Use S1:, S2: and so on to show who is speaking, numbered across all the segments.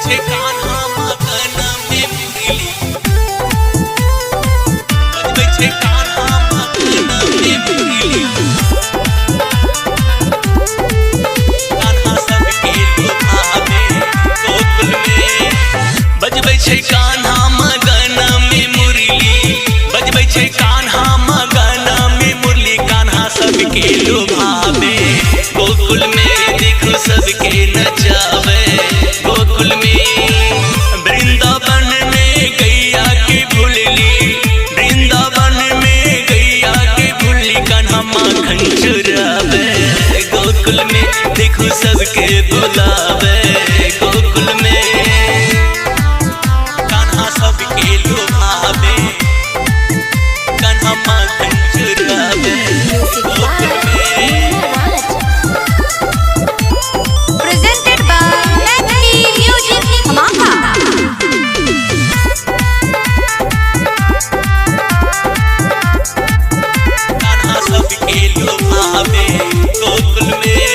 S1: छै कान्हा मगन में मुरली बजबै छै कान्हा मगन में मुरली कान्हा सबके लुभावे गोकुल में बजबै छै कान्हा मगन में मुरली बजबै छै कान्हा मगन में मुरली कान्हा सबके लुभावे गोकुल में देखो सबके नचावे गोकुल में वृंदावन में गैया के भूलली वृंदावन में गैया के भूलली कान्हा माखन चुरावे गोकुल में देखो सबके बुलावे गोकुल में कान्हा सबके लुभावे कान्हा माखन चुरावे गोकुल में
S2: Presented by Natalie Music Dhamaka.
S1: Kanha सबके लुभावे गोकुल में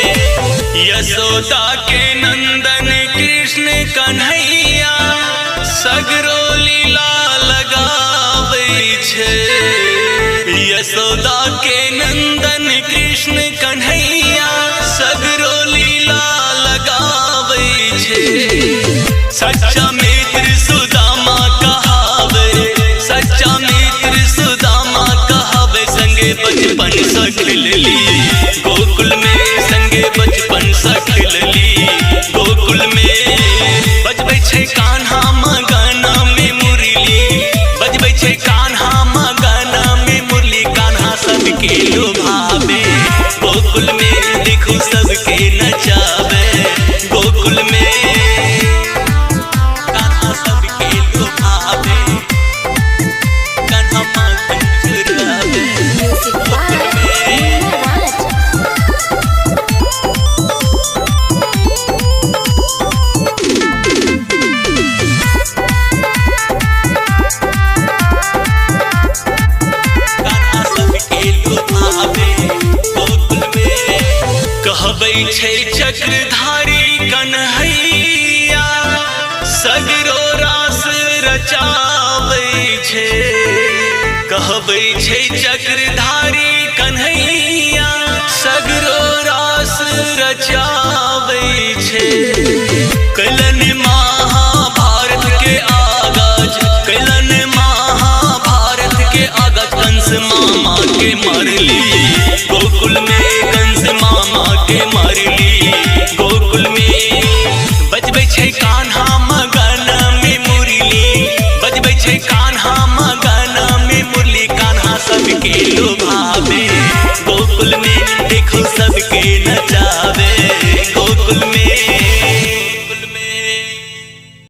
S1: यशोदा के नंदन कृष्ण कन्हैया सगरो लीला लगावे छै यशोदा के नंदन कृष्ण कन्हैया सगरो लीला लगावे छै सच्चा मित्र सुदामा कहावे सच्चा मित्र सुदामा कहावे संगे बचपन से खेलली गोकुल में संगे बचपन से खेलली गोकुल में बजबै छै कान्हा मगन में मुरली बजबै छै कान्हा मगन में मुरली कान्हा सबके लुभावे गोकुल में देखो सबके नचावे गोकुल में कान्हा सबके लुभावे कान्हा माखन चुरावे
S2: Music by Meena Raj.
S1: Kanha सबके लुभावे गोकुल में कहबै छै चक्रधारी कन्हैया सगरो रास रचाबै छै कहबै छै चक्रधारी कन्हैया सगरो रास रचाबै छै कैलन महाभारत के आगाज कैलन महाभारत के आगाज कंस मामा के मारली गोकुल में कंस मामा के मारली गोकुल में बजबै छै कान्हा मगन में मुरली बजबै छै कान्हा मगन में मुरली कान्हा सबके लुभावे गोकुल में देखो सबके नचावे गोकुल में